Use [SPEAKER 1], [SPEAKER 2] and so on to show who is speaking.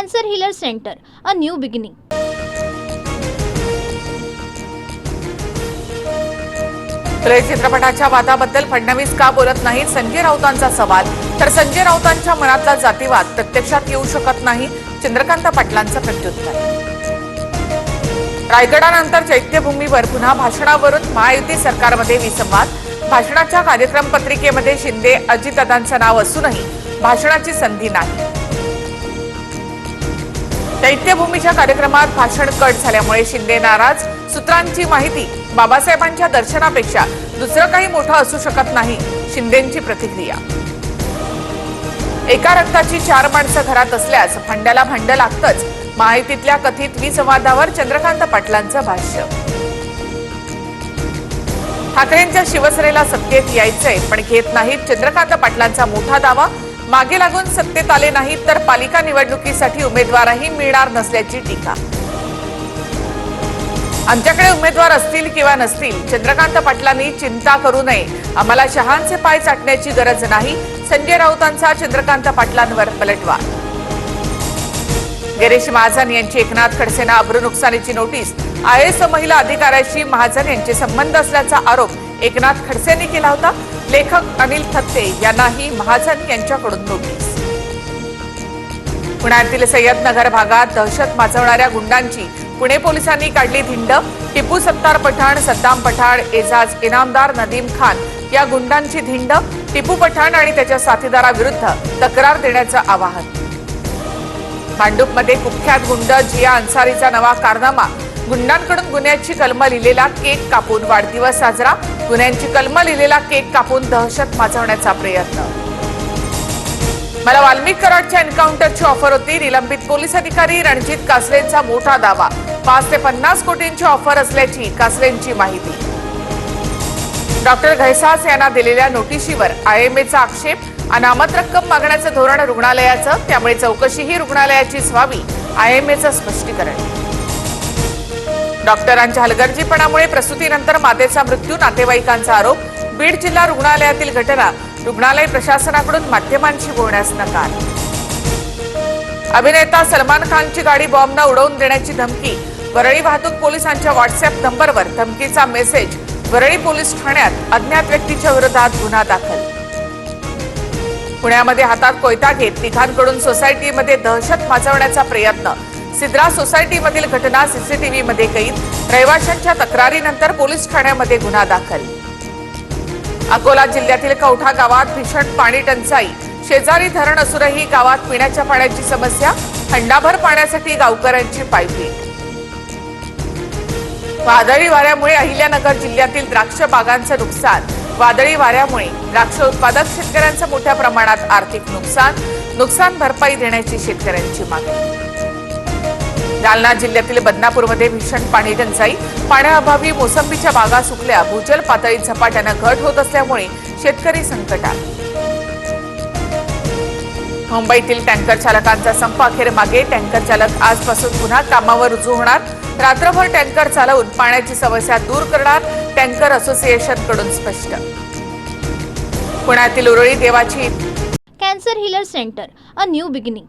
[SPEAKER 1] Cancer healer centre, a new beginning.
[SPEAKER 2] Phule चित्रपटाच्या वादाबद्दल फडणवीस का बोलत नाहीत, संजय राऊतांचा सवाल. तर संजय राऊतांच्या मनातला जातीवाद प्रत्यक्षात येऊ शकत नाही, चंद्रकांत पाटलांचं प्रत्युत्तर. रायगडानंतर चैत्यभूमीवर पुन्हा भाषणावरून महायुती सरकारमध्ये विसंवाद. भाषणाच्या कार्यक्रम पत्रिकेमध्ये शिंदे अजितदादांचं नाव असूनही भाषणाची संधी नाही. चैत्यभूमीच्या कार्यक्रमात भाषण कट झाल्यामुळे शिंदे नाराज. सूत्रांची माहिती, बाबासाहेबांच्या दर्शनापेक्षा दुसरं काही मोठं असू शकत नाही, शिंदेंची प्रतिक्रिया. एका रक्ताची 4 माणसं घरात असल्यास भांड्याला भांड लागतंच, महायुतीतल्या कथित विसंवादावर चंद्रकांत पाटलांचं भाष्य. ठाकरेंच्या शिवसेनेला सत्तेत यायचंय पण घेत नाहीत, चंद्रकांत पाटलांचा मोठा दावा. मागे लागून सत्तेत आले नाहीत तर पालिका निवडणुकीसाठी उमेदवारही मिळणार नसल्याची टीका. आमच्याकडे उमेदवार असतील किंवा नसतील, चंद्रकांत पाटलांनी चिंता करू नये, आम्हाला शहांचे पाय चाटण्याची गरज नाही, संजय राऊतांचा चंद्रकांत पाटलांवर पलटवार. गिरीश महाजन यांची एकनाथ खडसेंना अब्रू नुकसानीची नोटीस. IAS महिला अधिकाऱ्याशी महाजन यांचे संबंध असल्याचा आरोप एकनाथ खडसेंनी केला होता. लेखक अनिल थत्ते यांनाही महाजन यांच्याकडून नोटीस. पुण्यातील सय्यदनगर भागात दहशत माजवणाऱ्या गुंडांची पुणे पोलिसांनी काढली धिंड. टिपू सत्तार पठाण, सद्दाम पठाण, एजाज इनामदार, नदीम खान या गुंडांची धिंड. टिपू पठाण आणि त्याच्या साथीदाराविरुद्ध तक्रार देण्याचं आवाहन. भांडूपमध्ये कुख्यात गुंड जिया अन्सारीचा नवा कारनामा. गुंडांकडून गुन्ह्याची कलम लिहिलेला केक कापून वाढदिवस साजरा. गुन्ह्यांची कलम लिहिलेला केक कापून दहशत माजवण्याचा प्रयत्न. मला वाल्मिक कराडच्या एन्काउंटरची ऑफर होती, निलंबित पोलीस अधिकारी रणजित कासलेंचा मोठा दावा. 5 ते 50 कोटींची ऑफर असल्याची कासलेंची माहिती. डॉक्टर घैसास यांना दिलेल्या नोटिशीवर IMAचा आक्षेप. अनामत रक्कम मागण्याचं धोरण रुग्णालयाचं, त्यामुळे चौकशीही रुग्णालयाचीच व्हावी, IMAचं स्पष्टीकरण. डॉक्टरांच्या हलगर्जीपणामुळे प्रसूतीनंतर मातेचा मृत्यू, नातेवाईकांचा आरोप. बीड जिल्हा रुग्णालयातील घटना, रुग्णालय प्रशासनाकडून माध्यमांशी बोलण्यास नकार. अभिनेता सलमान खानची गाडी बॉम्बनं उडवून देण्याची धमकी. वरळी वाहतूक पोलिसांच्या व्हॉट्सअप नंबरवर धमकीचा मेसेज. वरळी पोलीस ठाण्यात अज्ञात व्यक्तीच्या विरोधात गुन्हा दाखल. पुण्यामध्ये हातात कोयता घेत तिघांकडून सोसायटीमध्ये दहशत माजवण्याचा प्रयत्न. सिद्रा सोसायटीमधील घटना CCTVमध्ये कैद. रहिवाशांच्या तक्रारीनंतर पोलीस ठाण्यामध्ये गुन्हा दाखल. अकोला जिल्ह्यातील कौठा गावात भीषण पाणी टंचाई. शेजारी धरण असूनही गावात पिण्याच्या पाण्याची समस्या. हंडाभर पाण्यासाठी गावकऱ्यांची पायपीट. वादळी वाऱ्यामुळे अहिल्यानगर जिल्ह्यातील द्राक्ष बागांचं नुकसान. वादळी वाऱ्यामुळे द्राक्ष उत्पादक शेतकऱ्यांचं मोठ्या प्रमाणात आर्थिक नुकसान. नुकसान भरपाई देण्याची शेतकऱ्यांची मागणी. जालना जिल्ह्यातील बदनापूरमध्ये भीषण पाणी टंचाई. पाण्याअभावी मोसंबीच्या बागा सुकल्या. भूजल पातळीत झपाट्यानं घट होत असल्यामुळे शेतकरी संकटात. मुंबईतील टँकर चालकांचा संप अखेर मागे. टँकर चालक आजपासून पुन्हा कामावर रुजू होणार. रात्रभर टँकर चालवून पाण्याची समस्या दूर करणार, टँकर असोसिएशनकडून स्पष्ट. पुण्यातील Urali Devachi
[SPEAKER 1] cancer healer centre, a new beginning.